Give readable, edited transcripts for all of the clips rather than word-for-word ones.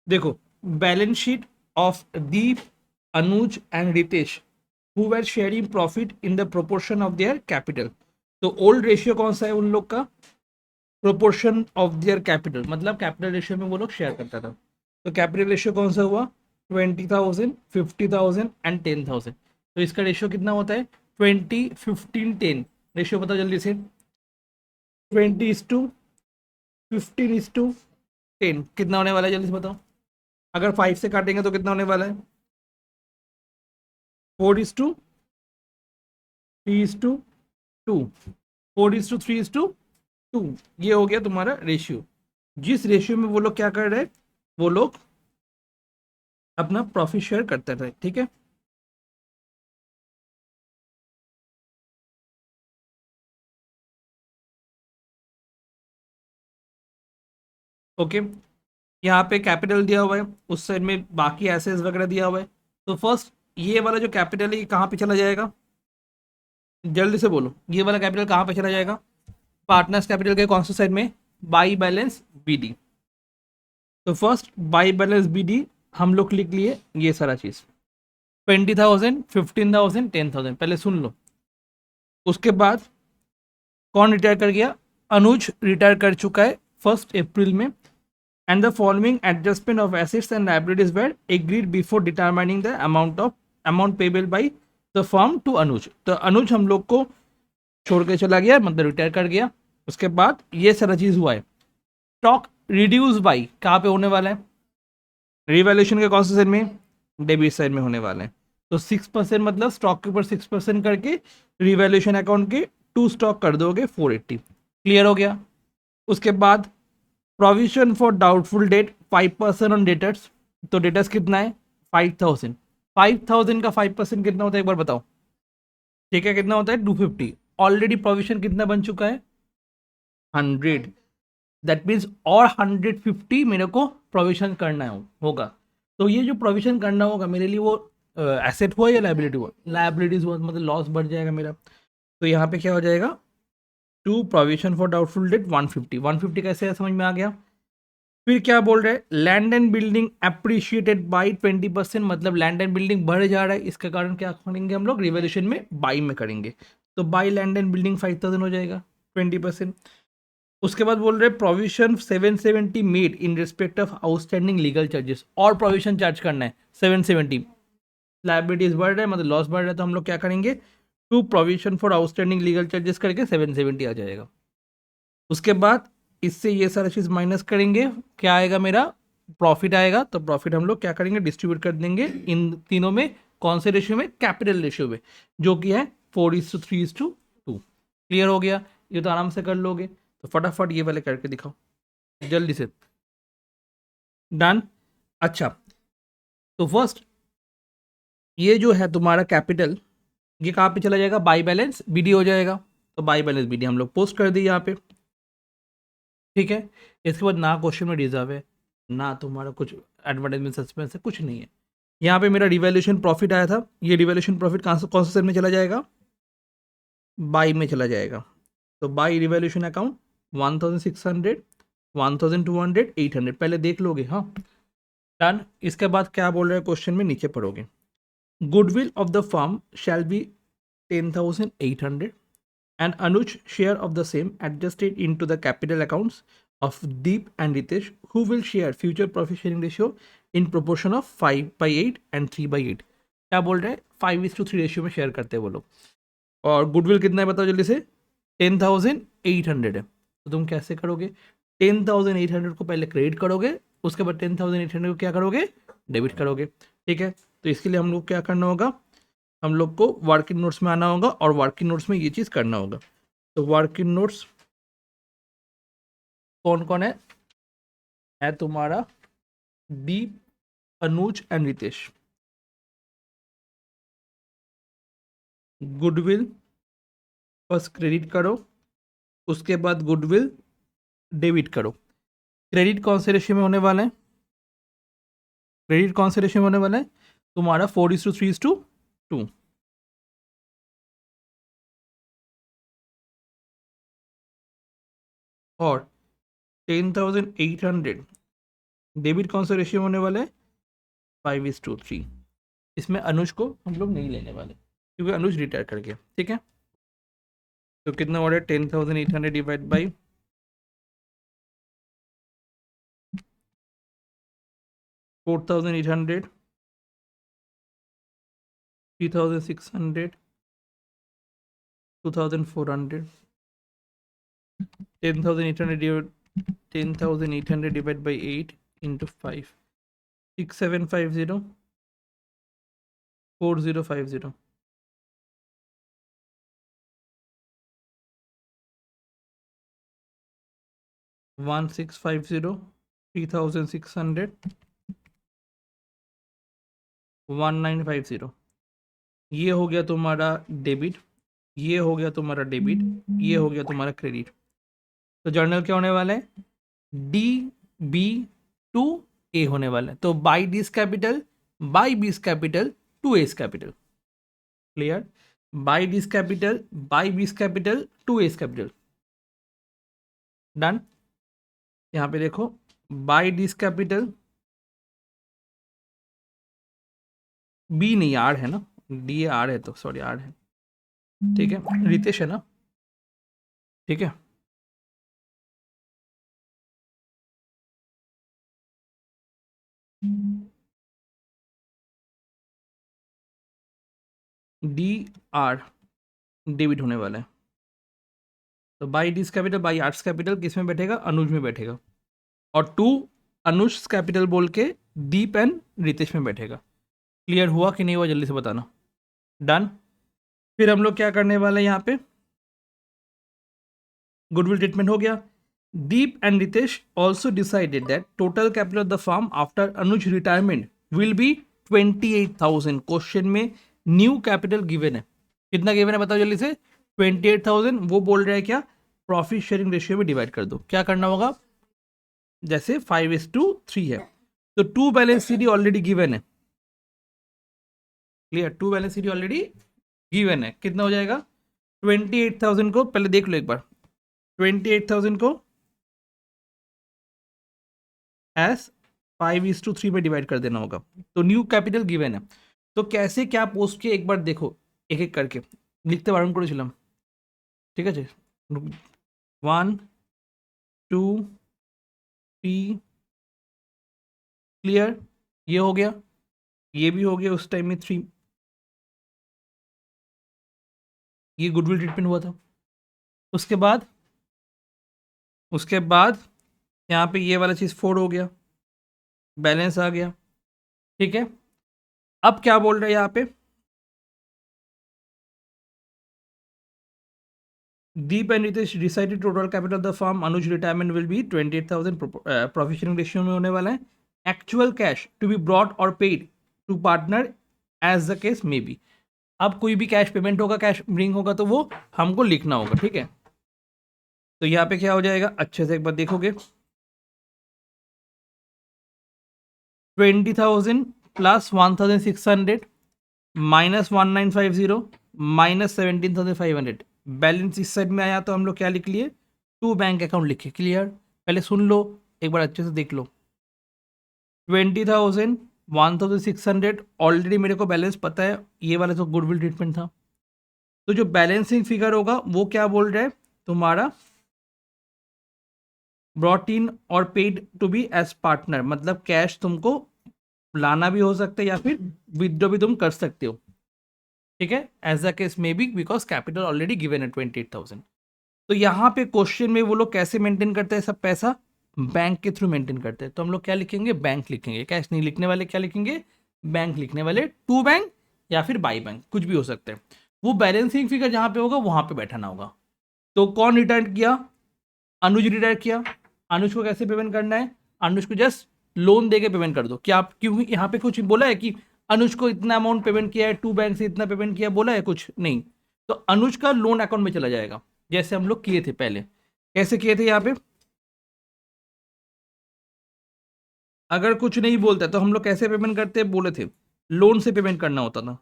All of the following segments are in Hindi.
देखो, balance sheet of Deep, Anuj and Ritesh who were sharing profit in the proportion of their capital. तो ओल्ड रेशियो कौन सा है उन लोग का? प्रोपोर्शन ऑफ देयर कैपिटल, मतलब कैपिटल रेशियो में वो लोग शेयर करता था। तो कैपिटल रेशियो कौन सा हुआ? 20,000, 50,000 एंड 10,000। तो इसका रेशियो कितना होता है? 20, 15, 10। रेशियो बताओ जल्दी से। 20:15:10 कितना होने वाला है, जल्दी से बताओ। अगर 5 से काटेंगे तो कितना होने वाला है? 4:3:2। 4:3:2। ये हो गया तुम्हारा रेशियो। जिस रेशियो में वो लोग क्या कर रहे हैं, वो लोग अपना प्रॉफिट शेयर करते रहे। ठीक है। ओके, यहाँ पे कैपिटल दिया हुआ है, उस साइड में बाकी एसेट्स वगैरह दिया हुआ है। तो फर्स्ट ये वाला जो कैपिटल है ये कहाँ पे चला जाएगा? जल्दी से बोलो, ये वाला कैपिटल कहाँ पे चला जाएगा? पार्टनर्स कैपिटल के कौन से साइड में? By balance BD. तो फर्स्ट बाई बैलेंस बीडी हम लोग लिख लिए ये सारा चीज। 20,000, 15,000, 10,000, पहले सुन लो। उसके बाद कौन रिटायर कर गया? अनुज रिटायर कर चुका है 1 अप्रैल में। And the following adjustment of assets and liabilities were agreed before determining the amount payable by the firm to Anuj. तो अनुज हम लोग को छोड़ के चला गया, मतलब रिटायर कर गया। उसके बाद ये सारा चीज हुआ है। स्टॉक रिड्यूस बाई कहाँ पे होने वाला है? रिवैल्यूएशन के कौन से साइड में? डेबिट साइड में होने वाले हैं। तो 6% मतलब स्टॉक के ऊपर 6% करके रिवैल्यूएशन अकाउंट के टू स्टॉक कर दोगे 480। क्लियर हो गया? उसके बाद provision for doubtful date 5% on debtors. तो डेटर्स कितना है? 5,000। 5,000 का 5% कितना होता है एक बार बताओ। ठीक है, कितना होता है? 250। ऑलरेडी प्रोविजन कितना बन चुका है? 100। दैट मीन्स और 150 मेरे को प्रोविजन करना होगा। तो ये जो प्रोविजन करना होगा मेरे लिए, वो एसेट हुआ या लाइबिलिटी हुआ? लाइबिलिटीज हुआ, मतलब लॉस बढ़ जाएगा मेरा। तो यहाँ पे क्या हो जाएगा? To provision for doubtful debt 150। 150 कैसे है, समझ में आ गया? फिर क्या बोल रहे हैं? Land and building appreciated by 20%, मतलब लैंड एंड बिल्डिंग बढ़ जा रहा है, इसके कारण क्या करेंगे हम लोग? रिवैल्यूएशन में बाई में करेंगे। तो बाई लैंड एंड बिल्डिंग 5,000 हो जाएगा, 20%। उसके बाद बोल रहे provision 770 made in respect of outstanding legal charges, और प्रोविजन चार्ज करना है 770। लाइबिलिटीज बढ़ रहा है, मतलब लॉस बढ़ रहा है, तो हम लोग क्या करेंगे? To provision for outstanding legal charges करके 770 आ जाएगा। उसके बाद इससे ये सारा चीज माइनस करेंगे, क्या आएगा मेरा? प्रॉफिट आएगा। तो प्रॉफिट हम लोग क्या करेंगे? डिस्ट्रीब्यूट कर देंगे इन तीनों में। कौन से रेशियो में? कैपिटल रेशियो में, जो कि है 4:3:2। क्लियर हो गया? ये तो आराम से कर लोगे। तो फटाफट ये वाले करके दिखाओ जल्दी से। डन। अच्छा, तो फर्स्ट ये जो है तुम्हारा कैपिटल, ये कहाँ पे चला जाएगा? बाई बैलेंस बीडी हो जाएगा। तो बाई बैलेंस बीडी हम लोग पोस्ट कर दिए यहाँ पे। ठीक है। इसके बाद ना क्वेश्चन में रिजर्व है, ना तुम्हारा कुछ एडवर्टाइजमेंट सस्पेंस है, कुछ नहीं है। यहाँ पे मेरा रिवैल्यूएशन प्रॉफिट आया था, ये रिवैल्यूएशन प्रॉफिट कहाँ से, कौन से सेल में चला जाएगा? बाई में चला जाएगा। तो बाई रिवैल्यूएशन अकाउंट 1,600, 1,200, 800, पहले देख लोगे। हाँ, डन। इसके बाद क्या बोल रहे हैं क्वेश्चन में, नीचे पढ़ोगे। Goodwill of the firm shall be 10,800 and Anuj share of the same adjusted into the capital accounts of Deep and Ritesh, who will share future profit sharing ratio in proportion of 5/8 and 3/8। क्या बोल रहे हैं? 5:3 रेशियो में शेयर करते हैं वो लोग। और गुडविल कितना है बताओ जल्दी से? 10,800 है। तो तुम कैसे करोगे? 10,800 को पहले क्रेडिट करोगे, उसके बाद 10,800 को क्या करोगे? डेबिट करोगे। ठीक है। तो इसके लिए हम लोग क्या करना होगा? हम लोग को वर्किंग नोट्स में आना होगा, और वर्किंग नोट्स में ये चीज़ करना होगा। तो वर्किंग नोट्स कौन कौन है तुम्हारा? Deep, Anuj and Ritesh. Goodwill first credit करो, उसके बाद गुडविल डेबिट करो। क्रेडिट कौन से रेशियो में होने वाला है? क्रेडिट कौन से रेशियो में होने वाला है? तुम्हारा 4:3:2। और 10,800 डेबिट कौन सा रेशियो होने वाला है? 5:3। इसमें अनुज को हम लोग नहीं लेने वाले क्योंकि अनुज रिटायर कर गया, ठीक है। तो कितना हो रहा है? 10,800 divide by 4,800, 3,600, 2,400, 10,800 divided by 8 into 5, 6,750, 4,050, 1,650, 3,600, 1,950। ये हो गया तुम्हारा डेबिट, ये हो गया तुम्हारा डेबिट, ये हो गया तुम्हारा क्रेडिट। तो जर्नल क्या होने वाला है? DB to A होने वाला है। तो by D's capital, by B's capital, to S capital. Clear? By D's capital, by B's capital, to S capital. Done. यहाँ पे देखो, बाई दिस कैपिटल, बी नहीं आर है ना, डी आर है, तो सॉरी आर है, ठीक है। रितेश है ना, ठीक है। डी आर डेबिट होने वाला है। तो by D's capital, by arts capital किस में बैठेगा? अनुज में बैठेगा। और टू अनुज कैपिटल बोल के दीप एंड रितेश में बैठेगा। क्लियर हुआ कि नहीं हुआ? जल्दी से बताना। डन। फिर हम लोग क्या करने वाले हैं यहाँ पे? गुडविल ट्रीटमेंट हो गया। Deep and Ritesh also decided that total capital of the firm after Anuj retirement will be 28,000। Question में न्यू कैपिटल गिवन है, कितना गिवन है बताओ जल्दी से? 28,000। वो बोल रहा है क्या? प्रॉफिट शेयरिंग रेशियो में डिवाइड कर दो। क्या करना होगा? जैसे 5:3 है, तो to balance CD already given है। Clear? To balance CD already given है। कितना हो जाएगा? 28,000 को पहले देख लो एक बार, 28,000 को एस 5:3 में डिवाइड कर देना होगा। तो न्यू कैपिटल गिवन है, तो कैसे क्या पोस्ट किए एक बार देखो, एक एक करके लिखते वारुण करेছিলাম, ঠিক আছে। 1 2 3, क्लियर? ये हो गया, ये भी हो गया। उस टाइम में 3, ये गुडविल ट्रीटमेंट हुआ था। उसके बाद यहाँ पे ये वाला चीज़ 4 हो गया, बैलेंस आ गया, ठीक है। अब क्या बोल रहे हैं यहाँ पे? Deep and Ritesh decided total capital of the firm Anuj retirement will be 28,000। Profit sharing ratio में होने वाला है। Actual cash to be brought और paid to partner as the case may be. अब कोई भी कैश पेमेंट होगा, कैश ब्रिंग होगा, तो वो हमको लिखना होगा, ठीक है। तो यहाँ पे क्या हो जाएगा? अच्छे से एक बार देखोगे, 20,000 प्लस 1,600 माइनस 1,950 माइनस 17,500। बैलेंस इस साइड में आया तो हम लोग क्या लिख लिए? टू बैंक अकाउंट लिखे। क्लियर? पहले सुन लो एक बार, अच्छे से देख लो। 20,000, 1,600 ऑलरेडी मेरे को बैलेंस पता है, ये वाला तो गुडविल ट्रीटमेंट था। तो जो बैलेंसिंग फिगर होगा वो क्या बोल रहा है तुम्हारा? ब्रॉट इन और paid to be as partner, मतलब कैश तुमको लाना भी हो सकता है या फिर विदड्रॉ भी तुम कर सकते हो, ठीक है। As a case may be, because capital already given है 28,000। तो यहाँ पे क्वेश्चन में वो लोग कैसे मेंटेन करते हैं सब पैसा? बैंक के थ्रू मेंटेन करते हैं। तो हम लोग क्या लिखेंगे? बैंक लिखेंगे। कैश नहीं लिखने वाले, क्या लिखेंगे? बैंक लिखने वाले। टू बैंक या फिर बाई बैंक, कुछ भी हो सकता है। वो बैलेंसिंग फिगर जहाँ पे होगा वहाँ पे बैठाना होगा। तो कौन रिटर्न किया? अनुज रिटायर किया। अनुज को कैसे पेमेंट करना है? अनुज को जस्ट लोन देके पेमेंट कर दो। क्या आप, क्योंकि यहाँ पे कुछ बोला है कि अनुज को इतना अमाउंट पेमेंट किया है, टू बैंक से इतना पेमेंट किया, बोला है कुछ नहीं। तो अनुज का लोन अकाउंट में चला जाएगा, जैसे हम लोग किए थे पहले। कैसे किए थे यहाँ पे? अगर कुछ नहीं बोलता तो हम लोग कैसे पेमेंट करते बोले थे? लोन से पेमेंट करना होता था,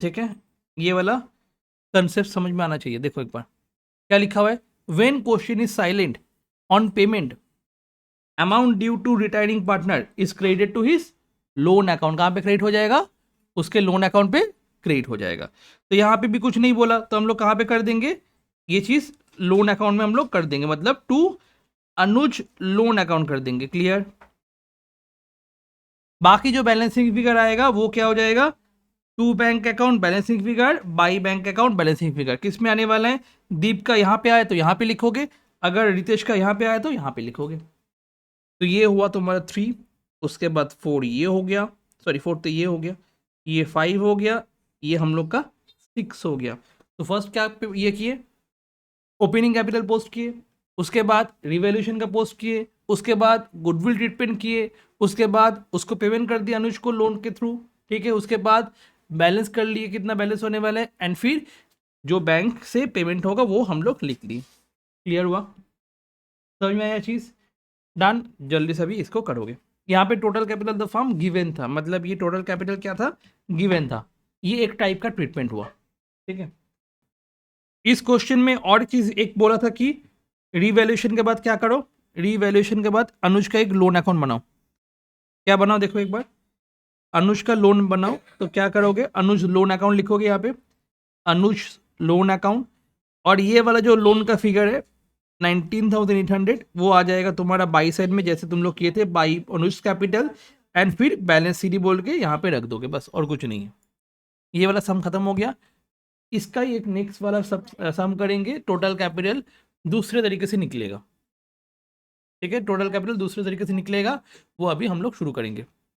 ठीक है। ये वाला कंसेप्ट समझ में आना चाहिए। देखो एक बार क्या लिखा हुआ है? When question is silent on payment amount due to retiring partner is credit to his loan account. कहाँ पे क्रेडिट हो जाएगा? उसके लोन अकाउंट पे क्रेडिट हो जाएगा। तो यहाँ पे भी कुछ नहीं बोला तो हम लोग कहाँ पे कर देंगे ये चीज? लोन अकाउंट में हम लोग कर देंगे, मतलब टू अनुज लोन अकाउंट कर देंगे। क्लियर? बाकी जो बैलेंसिंग फिगर आएगा वो क्या हो जाएगा? To bank account balancing figure by bank account balancing figure. किस में आने वाला है? दीप का यहाँ पे आए तो यहाँ पे लिखोगे, अगर रितेश का यहाँ पे आए तो यहाँ पे लिखोगे। तो ये हुआ तुम्हारा 3, उसके बाद 4 ये हो गया, सॉरी 4 तो ये हो गया, ये 5 हो गया, ये हम लोग का 6 हो गया। तो फर्स्ट क्या ये किए? ओपनिंग कैपिटल पोस्ट किए, उसके बाद रिवैल्यूएशन का पोस्ट किए, उसके बाद गुडविल ट्रीटमेंट किए, उसके बाद उसको पेमेंट कर दिया अनुज को लोन के थ्रू, ठीक है। उसके बाद बैलेंस कर लिए कितना बैलेंस होने वाला है, एंड फिर जो बैंक से पेमेंट होगा वो हम लोग लिख लिए। क्लियर हुआ? समझ में आया चीज़? डन। जल्दी से अभी इसको करोगे। यहाँ पे total capital the firm given था, मतलब ये टोटल कैपिटल क्या था? गिवन था। ये एक टाइप का ट्रीटमेंट हुआ, ठीक है। इस क्वेश्चन में और चीज एक बोला था कि रीवैल्यूएशन के बाद क्या करो? रीवैल्यूएशन के बाद अनुज का एक लोन अकाउंट बनाओ। क्या बनाओ देखो एक बार, अनुज का लोन बनाओ तो क्या करोगे? अनुज लोन अकाउंट लिखोगे यहाँ पे, अनुज लोन अकाउंट, और ये वाला जो लोन का फिगर है 19,800 वो आ जाएगा तुम्हारा बाई साइड में, जैसे तुम लोग किए थे बाई अनुज कैपिटल, एंड फिर बैलेंस सीडी बोल के यहाँ पे रख दोगे, बस और कुछ नहीं है। ये वाला सम खत्म हो गया। इसका ही एक नेक्स्ट वाला सब सम करेंगे, टोटल कैपिटल दूसरे तरीके से निकलेगा, ठीक है। टोटल कैपिटल दूसरे तरीके से निकलेगा, वो अभी हम लोग शुरू करेंगे।